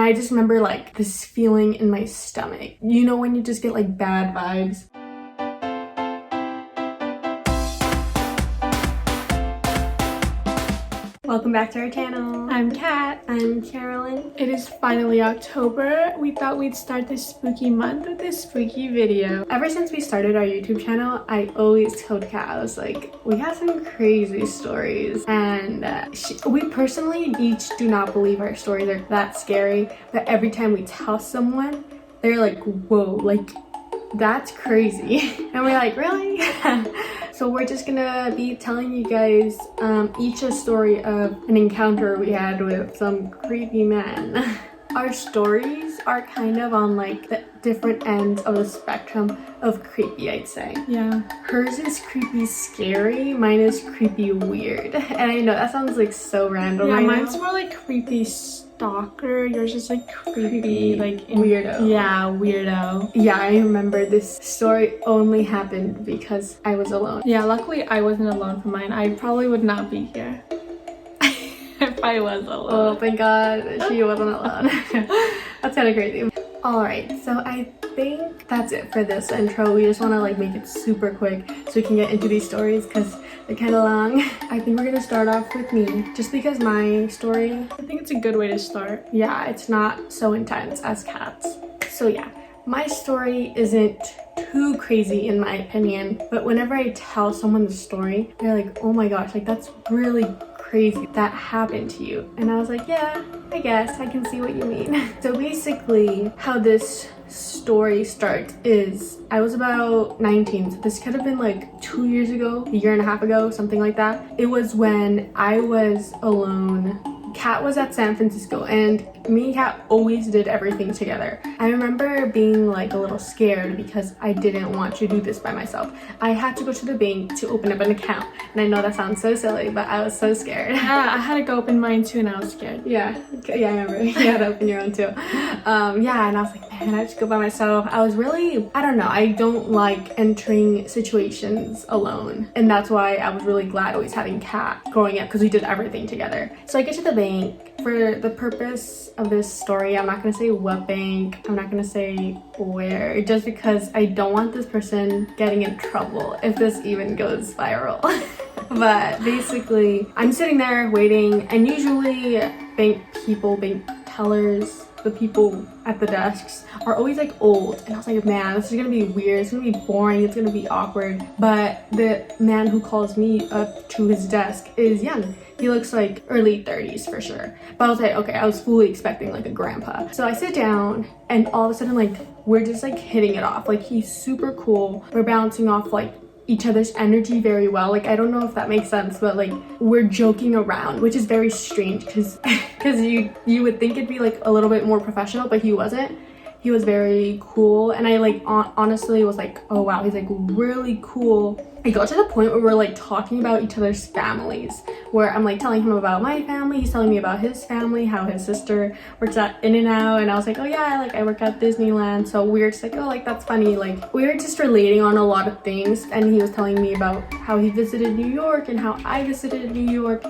I just remember like this feeling in my stomach. You know when you just get like bad vibes? Welcome back to our channel. I'm Kat. I'm Carolyn. It is finally October. We thought we'd start this spooky month with this spooky video. Ever since we started our YouTube channel, I always told Kat, I was like, we have some crazy stories. And we personally each do not believe our stories are that scary. But every time we tell someone, they're like, whoa, like, that's crazy. And we're like, really? So we're just gonna be telling you guys each a story of an encounter we had with some creepy men. Our stories are kind of on like the different ends of the spectrum of creepy, I'd say. Yeah. Hers is creepy scary, mine is creepy weird. And I know that sounds like so random. Yeah, right mine's now. more like creepy stalker. Yours is like creepy like weirdo. Yeah, weirdo. Yeah, I remember this story only happened because I was alone. Yeah, luckily I wasn't alone for mine. I probably would not be here if I was alone. Oh, thank God she wasn't alone. That's kind of crazy. Alright, so I think that's it for this intro. We just want to like make it super quick so we can get into these stories because they're kind of long. I think we're going to start off with me just because my story, I think it's a good way to start. yeah, it's not so intense as Kat's. So yeah, my story isn't too crazy in my opinion, but whenever I tell someone the story, they're like, oh my gosh, like that's really crazy that happened to you. And I was like, yeah, I guess I can see what you mean. So basically how this story starts is I was about 19, so this could have been like 2 years ago, a year and a half ago, something like that. It was when I was alone. Kat was at San Francisco and me and Kat always did everything together. I remember being like a little scared because I didn't want to do this by myself. I had to go to the bank to open up an account, and I know that sounds so silly, but I was so scared. Yeah, I had to go open mine too and I was scared. Yeah, I remember. You had to open your own too. Yeah, and I was like, man, I have to go by myself. I was really, I don't know, I don't like entering situations alone. And that's why I was really glad always having Kat growing up because we did everything together. So I get to the bank. For the purpose of this story, I'm not going to say what bank, I'm not going to say where, just because I don't want this person getting in trouble if this even goes viral. But basically, I'm sitting there waiting, and usually bank people, bank tellers, the people at the desks are always like old, and I was like, man, this is gonna be weird, it's gonna be boring, it's gonna be awkward. But the man who calls me up to his desk is young. He looks like early 30s for sure. But I was like, okay, I was fully expecting like a grandpa. So I sit down and all of a sudden like we're just like hitting it off. Like he's super cool. We're bouncing off like each other's energy very well. Like I don't know if that makes sense, but like we're joking around, which is very strange because you would think it'd be like a little bit more professional, but he wasn't. He was very cool, and I like honestly was like, oh wow, he's like really cool. I got to the point where we're like talking about each other's families, where I'm like telling him about my family, he's telling me about his family, how his sister works at In-N-Out, and I was like, oh yeah, like I work at Disneyland. So we were just like, oh, like that's funny. Like we were just relating on a lot of things, and he was telling me about how he visited New York and how I visited New York.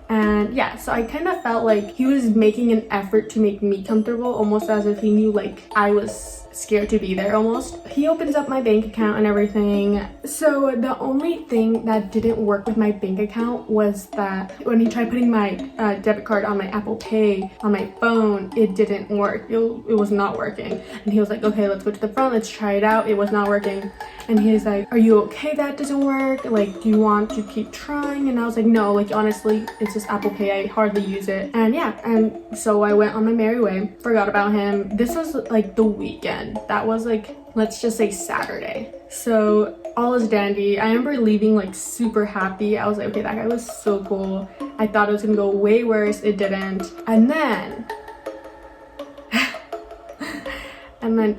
And yeah, so I kind of felt like he was making an effort to make me comfortable, almost as if he knew like I was scared to be there almost. He opens up my bank account and everything. So the only thing that didn't work with my bank account was that when he tried putting my debit card on my Apple Pay on my phone, it didn't work. It was not working. And he was like, okay, let's go to the front, let's try it out. It was not working. And he's like, are you okay that doesn't work? Like, do you want to keep trying? And I was like, no, like honestly, it's just Apple Pay, I hardly use it. And yeah, and so I went on my merry way, forgot about him. This was like the weekend. That was like, let's just say Saturday. So all is dandy. I remember leaving like super happy. I was like, okay, that guy was so cool. I thought it was gonna go way worse. It didn't. And then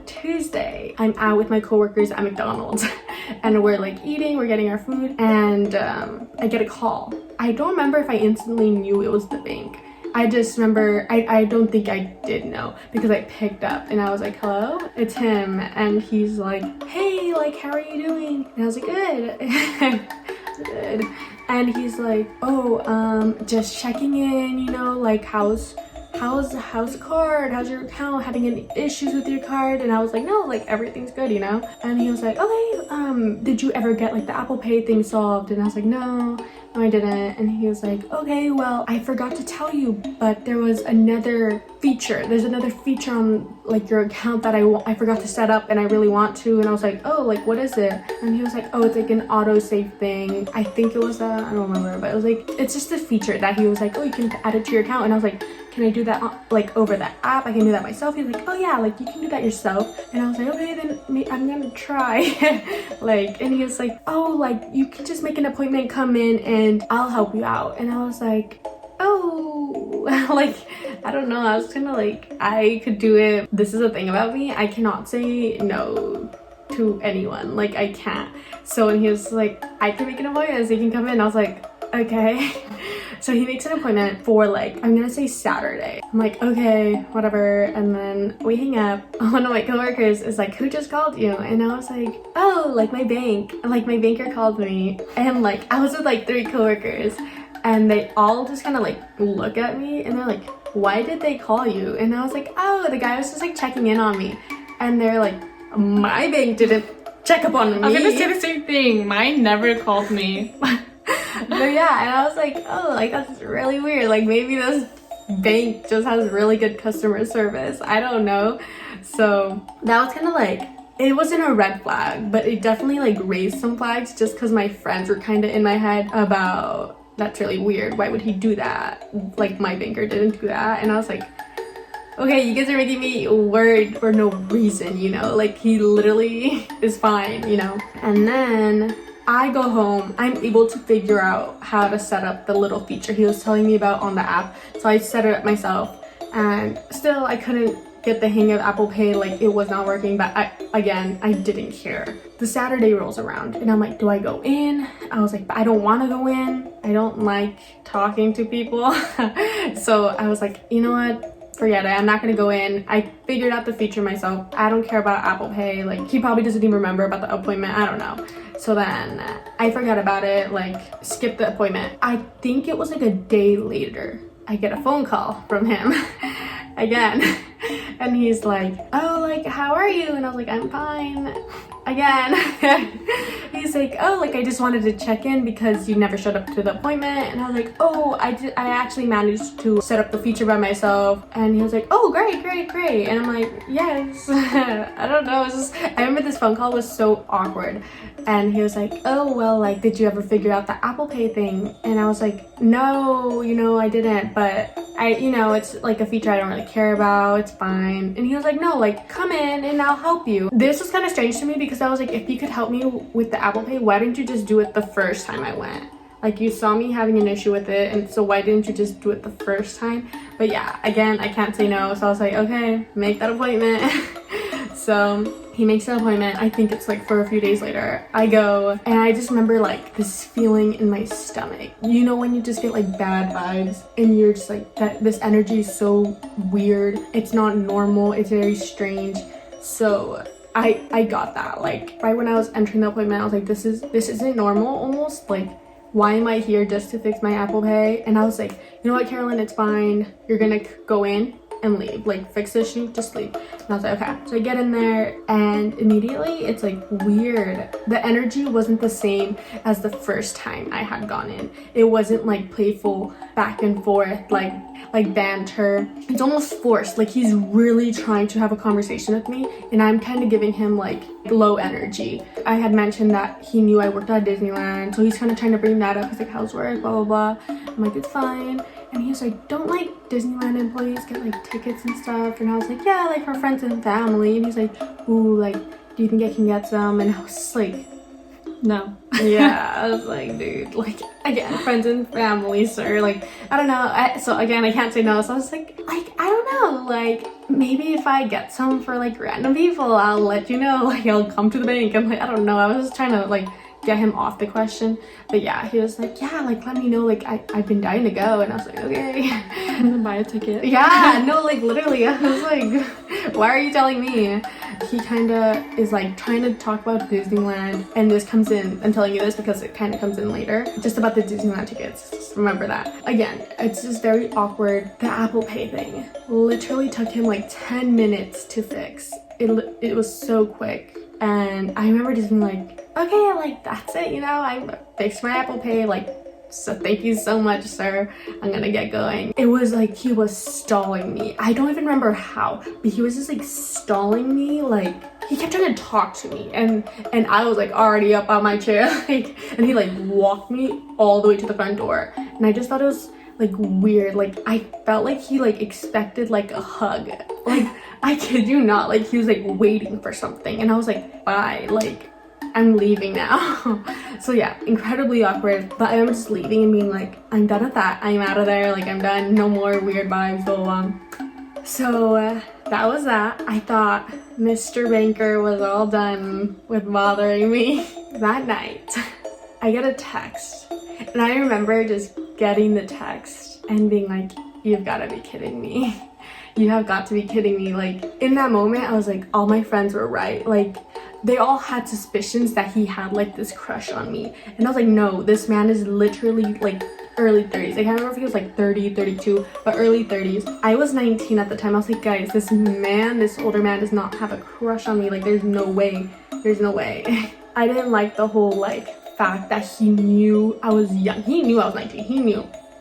Tuesday, I'm out with my coworkers at McDonald's and we're like eating, we're getting our food, and I get a call. I don't remember if I instantly knew it was the bank. I just remember, I don't think I did know because I picked up and I was like, hello, it's him. And he's like, hey, like, how are you doing? And I was like, good. Good. And he's like, oh, just checking in, you know, like how's how's the card? How's your account? Having any issues with your card? And I was like, no, like everything's good, you know? And he was like, okay, did you ever get like the Apple Pay thing solved? And I was like, no, I didn't. And he was like, okay, well, I forgot to tell you, but there was another feature. There's another feature on like your account that I forgot to set up and I really want to. And I was like, oh, like what is it? And he was like, oh, it's like an auto save thing. I think it was that, I don't remember, but it was like, it's just a feature that he was like, oh, you can add it to your account. And I was like, can I do that like over the app? I can do that myself. He's like, oh yeah, like you can do that yourself. And I was like, okay, then I'm gonna try. Like, and he was like, oh, like you can just make an appointment, come in and I'll help you out. And I was like, oh, like, I don't know. I was kind of like, I could do it. This is the thing about me. I cannot say no to anyone. Like, I can't. So when he was like, I can make an appointment so you can come in. I was like, okay. So he makes an appointment for like, I'm gonna say Saturday. I'm like, okay, whatever. And then we hang up. One of my coworkers is like, who just called you? And I was like, oh, like my bank. Like my banker called me. And like, I was with like 3 coworkers and they all just kind of like look at me and they're like, why did they call you? And I was like, oh, the guy was just like checking in on me. And they're like, my bank didn't check up on me. I'm gonna say the same thing. Mine never called me. But yeah, and I was like, oh, like that's really weird. Like maybe this bank just has really good customer service. I don't know. So that was kind of like, it wasn't a red flag, but it definitely like raised some flags just because my friends were kind of in my head about, that's really weird. Why would he do that? Like my banker didn't do that. And I was like, okay, you guys are making me worried for no reason, you know? Like he literally is fine, you know? And then I go home, I'm able to figure out how to set up the little feature he was telling me about on the app. So I set it up myself and still I couldn't get the hang of Apple Pay, like it was not working, but I didn't care. The Saturday rolls around and I'm like, do I go in? I was like, but I don't want to go in. I don't like talking to people. So I was like, you know what? Forget it. I'm not gonna go in. I figured out the feature myself. I don't care about Apple Pay. Like he probably doesn't even remember about the appointment. I don't know. So then I forgot about it, like skipped the appointment. I think it was like a day later, I get a phone call from him again. And he's like, oh, like, how are you? And I was like, I'm fine. Again. He's like, oh, like, I just wanted to check in because you never showed up to the appointment. And I was like, oh, I actually managed to set up the feature by myself. And he was like, oh, great. And I'm like, yes. I don't know. It's just, I remember this phone call was so awkward. And he was like, oh, well, like, did you ever figure out the Apple Pay thing? And I was like, no, you know, I didn't. But it's like a feature I don't really care about. It's fine. And he was like, no, like, come in and I'll help you. This was kind of strange to me because I was like, if you could help me with the Apple Pay, why didn't you just do it the first time I went? Like, you saw me having an issue with it, and so why didn't you just do it the first time? But yeah, again, I can't say no. So I was like, okay, make that appointment. So he makes an appointment. I think it's like for a few days later. I go and I just remember like this feeling in my stomach. You know when you just get like bad vibes and you're just like, this energy is so weird. It's not normal. It's very strange. So I got that. Like right when I was entering the appointment, I was like, this isn't normal almost. Like, why am I here just to fix my Apple Pay? And I was like, you know what, Carolyn, it's fine. You're gonna go in and leave, like fix the issue, just leave. And I was like, okay. So I get in there and immediately it's like weird. The energy wasn't the same as the first time I had gone in. It wasn't like playful back and forth, like banter. It's almost forced, like he's really trying to have a conversation with me and I'm kind of giving him like low energy. I had mentioned that he knew I worked at Disneyland, so he's kind of trying to bring that up. He's like, how's work, blah, blah, blah. I'm like, it's fine. And he was like, don't like Disneyland employees get like tickets and stuff? And I was like, yeah, like for friends and family. And he's like, ooh, like, do you think I can get some? And I was just like, no. Yeah, I was like, dude, like, again, friends and family, sir. Like, I don't know. So again, I can't say no. So I was like, I don't know. Like, maybe if I get some for like random people, I'll let you know. Like, I'll come to the bank. I'm like, I don't know. I was just trying to like get him off the question. But yeah, he was like, yeah, like let me know, like I've been dying to go. And I was like, okay. I'm gonna buy a ticket. Yeah, no, like literally I was like, Why are you telling me? He kind of is like trying to talk about Disneyland, and this comes in, I'm telling you this because it kind of comes in later, just about the Disneyland tickets. Just remember that. Again, it's just very awkward. The Apple Pay thing literally took him like 10 minutes to fix. It was so quick. And I remember just being like, okay, like that's it, you know, I fixed my Apple Pay, like, so thank you so much, sir. I'm gonna get going. It was like he was stalling me. I don't even remember how, but he was just like stalling me. Like he kept trying to talk to me, and I was like already up on my chair, like, and he like walked me all the way to the front door, and I just thought it was like weird. Like I felt like he like expected like a hug. Like I kid you not, like he was like waiting for something, and I was like, bye, like I'm leaving now. So yeah, incredibly awkward, but I was just leaving and being like, I'm done with that. I'm out of there, like I'm done. No more weird vibes, blah, blah, blah. So that was that. I thought Mr. Banker was all done with bothering me. That night, I get a text, and I remember just getting the text and being like, you've got to be kidding me. You have got to be kidding me. Like in that moment, I was like, all my friends were right. Like they all had suspicions that he had like this crush on me. And I was like, no, this man is literally like early 30s. I can't remember if he was like 30, 32, but early 30s. I was 19 at the time. I was like, guys, this older man does not have a crush on me. Like there's no way. There's no way. I didn't like the whole like fact that he knew I was young. He knew I was 19. He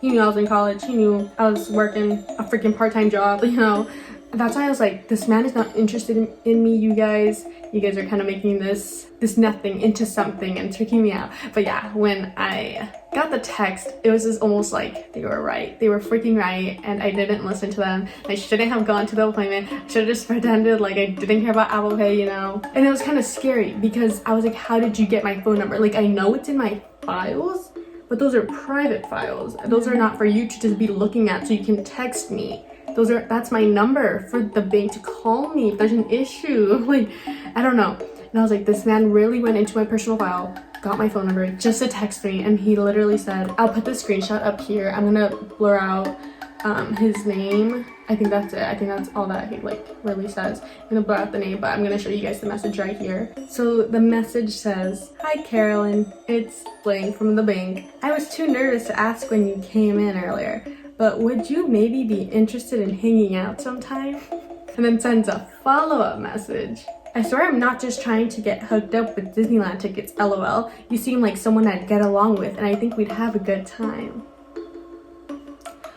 knew I was in college. He knew I was working a freaking part-time job, you know. That's why I was like, this man is not interested in me, you guys. You guys are kind of making this nothing into something and tricking me out. But yeah, when I got the text, it was just almost like they were right. They were freaking right, and I didn't listen to them. I shouldn't have gone to the appointment. I should have just pretended like I didn't care about Apple Pay, you know. And it was kind of scary because I was like, how did you get my phone number? Like I know it's in my files, but those are private files. Those are not for you to just be looking at so you can text me. That's my number for the bank to call me if there's an issue. Like, I don't know. And I was like, this man really went into my personal file, got my phone number just to text me, and he literally said, I'll put the screenshot up here. I'm gonna blur out his name. I think that's it. I think that's all that he like really says. I'm gonna blur out the name, but I'm gonna show you guys the message right here. So the message says, hi Carolyn, it's blank from the bank. I was too nervous to ask when you came in earlier, but would you maybe be interested in hanging out sometime? And then sends a follow-up message. I swear I'm not just trying to get hooked up with Disneyland tickets, LOL. You seem like someone I'd get along with, and I think we'd have a good time.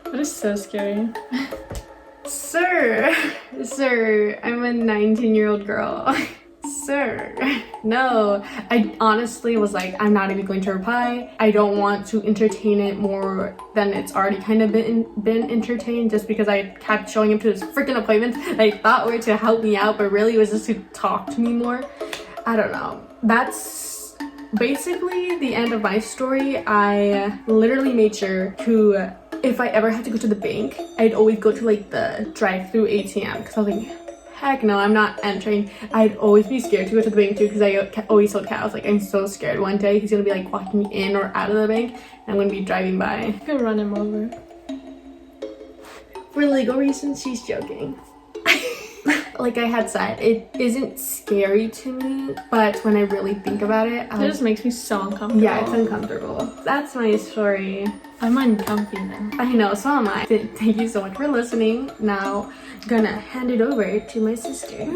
That is so scary. Sir, I'm a 19-year-old girl. Sir, no. I honestly was like, I'm not even going to reply. I don't want to entertain it more than it's already kind of been entertained, just because I kept showing him to his freaking appointments that I thought were to help me out, but really it was just to talk to me more. I don't know. That's basically the end of my story. I literally made sure to, if I ever had to go to the bank, I'd always go to like the drive-through ATM, because I was like, heck no, I'm not entering. I'd always be scared to go to the bank too, because I always told Kat, I was like, I'm so scared one day he's gonna be like walking in or out of the bank, and I'm gonna be driving by. I could run him over. For legal reasons, she's joking. Like I had said, it isn't scary to me, but when I really think about it, it just makes me so uncomfortable. Yeah, it's uncomfortable. That's my story. I'm uncomfy now. I know, so am I. Thank you so much for listening. Now, I'm gonna hand it over to my sister.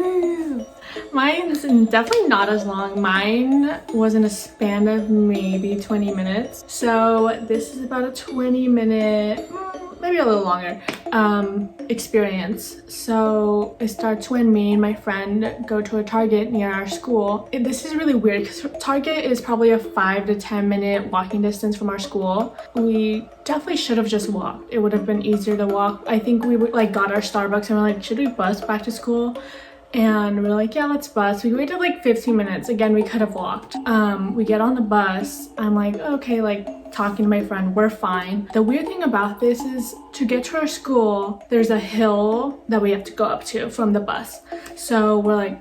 Mine's definitely not as long. Mine was in a span of maybe 20 minutes. So this is about a 20-minute, maybe a little longer, experience. So it starts when me and my friend go to a Target near our school. This is really weird because Target is probably a 5 to 10 minute walking distance from our school. We definitely should have just walked. It would have been easier to walk. I think we like got our Starbucks and we're like, should we bus back to school? And we're like, yeah, let's bus. We waited like 15 minutes. Again, we could have walked. We get on the bus. I'm like, okay, like talking to my friend, we're fine. The weird thing about this is to get to our school, there's a hill that we have to go up to from the bus. So we're like,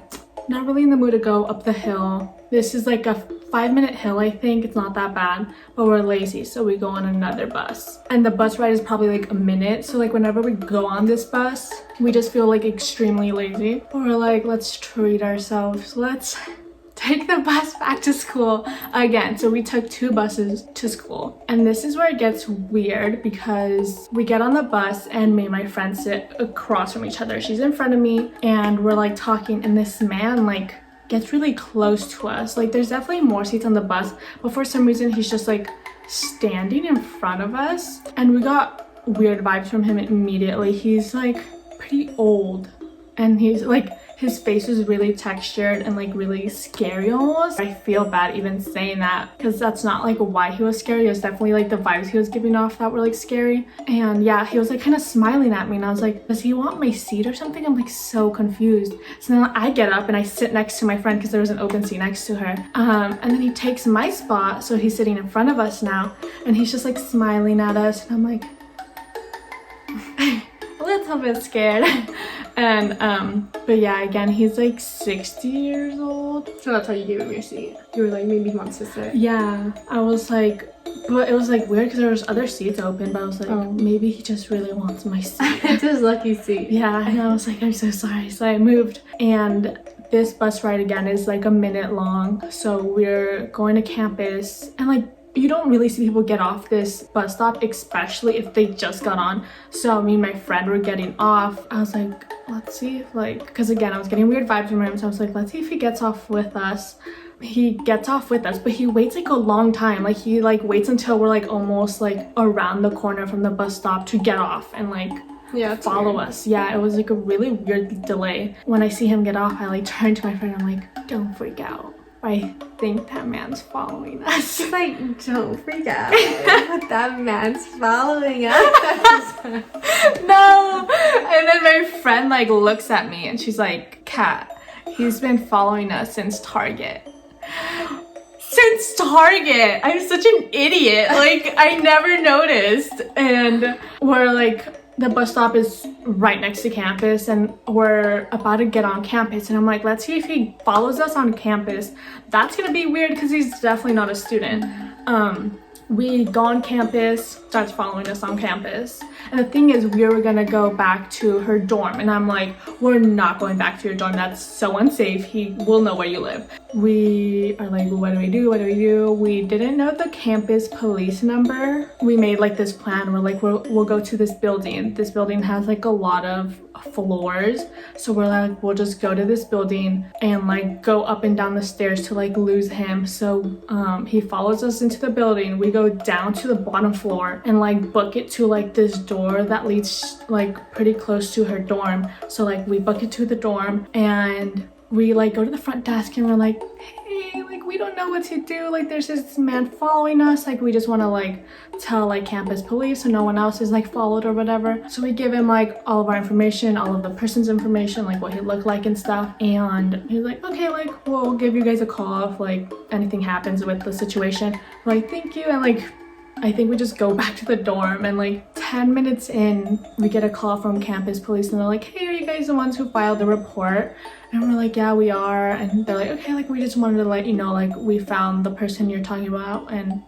not really in the mood to go up the hill. This is like a 5-minute hill, I think. It's not that bad, but we're lazy, so we go on another bus. And the bus ride is probably like a minute, so like whenever we go on this bus, we just feel like extremely lazy. But we're like, let's treat ourselves. Let's take the bus back to school again. So we took 2 buses to school, and this is where it gets weird because we get on the bus and me and my friend sit across from each other. She's in front of me and we're like talking, and this man like gets really close to us. Like there's definitely more seats on the bus, but for some reason he's just like standing in front of us, and we got weird vibes from him immediately. He's like pretty old, and he's like, his face is really textured and like really scary almost. I feel bad even saying that because that's not like why he was scary. It was definitely like the vibes he was giving off that were like scary. And yeah, he was like kind of smiling at me, and I was like, does he want my seat or something? I'm like so confused. So then I get up and I sit next to my friend because there was an open seat next to her. And then he takes my spot, so he's sitting in front of us now, and he's just like smiling at us, and I'm like a little bit scared. And but yeah, again, he's like 60 years old. So that's how you gave him your seat. You were like, maybe he wants to sit. Yeah, I was like, but it was like weird because there was other seats open, but I was like, maybe he just really wants my seat. It's his lucky seat. Yeah, and I was like, I'm so sorry. So I moved, and this bus ride again is like a minute long. So we're going to campus, and like you don't really see people get off this bus stop, especially if they just got on. So me and my friend were getting off. I was like, let's see if like, because again, I was getting weird vibes from him. So I was like, let's see if he gets off with us. He gets off with us, but he waits like a long time. Like he like waits until we're like almost like around the corner from the bus stop to get off and like follow us. Yeah, it was like a really weird delay. When I see him get off, I like turn to my friend. I'm like, don't freak out. I think that man's following us. She's like, don't freak out. That man's following us. No. And then my friend like looks at me and she's like, Kat, he's been following us since Target. Since Target. I'm such an idiot. Like I never noticed. And we're like, the bus stop is right next to campus, and we're about to get on campus, and I'm like, let's see if he follows us on campus. That's gonna be weird because he's definitely not a student. We go on campus, starts following us on campus, and the thing is, we were gonna go back to her dorm, and I'm like, we're not going back to your dorm. That's so unsafe. He will know where you live. We are like, what do we do? What do we do? We didn't know the campus police number. We made like this plan. We're like, we'll go to this building. This building has like a lot of floors, so we're like, we'll just go to this building and like go up and down the stairs to like lose him. So he follows us into the building. We go down to the bottom floor and like book it to like this door that leads like pretty close to her dorm. So like we book it to the dorm, and we like go to the front desk and we're like, hey, like we don't know what to do. Like there's this man following us. Like we just want to like tell like campus police so no one else is like followed or whatever. So we give him like all of our information, all of the person's information, like what he looked like and stuff. And he's like, okay, like we'll give you guys a call if like anything happens with the situation. We're like, thank you. And like I think we just go back to the dorm, and like 10 minutes in, we get a call from campus police, and they're like, hey, are you guys the ones who filed the report? And we're like, yeah, we are. And they're like, okay, like we just wanted to let you know, like we found the person you're talking about, and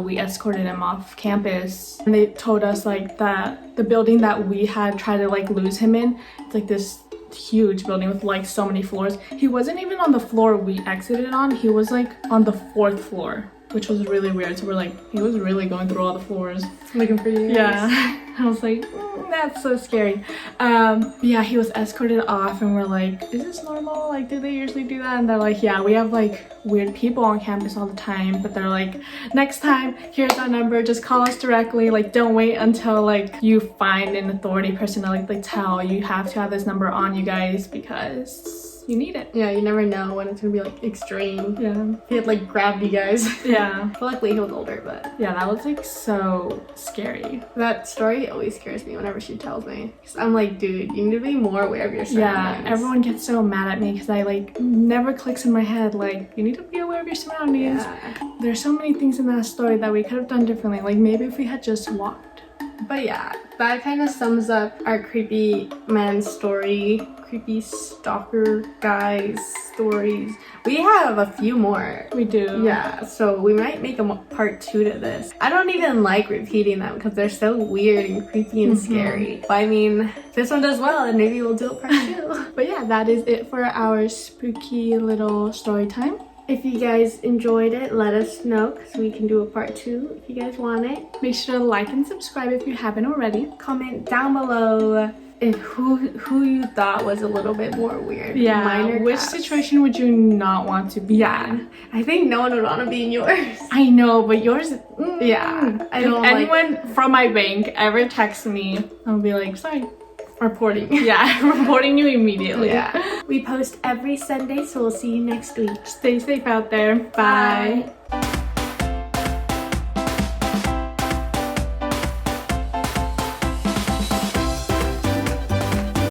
we escorted him off campus. And they told us like that the building that we had tried to like lose him in, it's like this huge building with like so many floors. He wasn't even on the floor we exited on. He was like on the 4th floor, which was really weird. So we're like, he was really going through all the floors looking for you guys. Yeah. I was like, that's so scary. Yeah, he was escorted off, and we're like, is this normal? Like, do they usually do that? And they're like, yeah, we have like weird people on campus all the time, but they're like, next time, here's our number, just call us directly. Like, don't wait until like you find an authority person to like tell you have to have this number on you guys because you need it. Yeah, you never know when it's gonna be like extreme. Yeah. He had like grabbed you guys. Yeah. But luckily he was older, but yeah, that was like so scary. That story always scares me whenever she tells me. Cause I'm like, dude, you need to be more aware of your surroundings. Yeah, everyone gets so mad at me because I like never clicks in my head like, you need to be aware of your surroundings. Yeah. There's so many things in that story that we could have done differently. Like maybe if we had just walked But yeah, that kind of sums up our creepy man story, creepy stalker guys stories. We have a few more. We do. Yeah, so we might make a part 2 to this. I don't even like repeating them because they're so weird and creepy and scary. But I mean, this one does well and maybe we'll do a part 2. But yeah, that is it for our spooky little story time. If you guys enjoyed it, let us know because we can do a part 2 if you guys want it. Make sure to like and subscribe if you haven't already. Comment down below if who you thought was a little bit more weird. Yeah, Mine or which Kat's. situation would you not want to be in? I think no one would want to be in yours. I know, but yours, Yeah, I don't if anyone from my bank ever texts me, I'll be like, sorry. reporting. Yeah, reporting you immediately. Yeah. We post every Sunday, so we'll see you next week. Stay safe out there. Bye. Bye.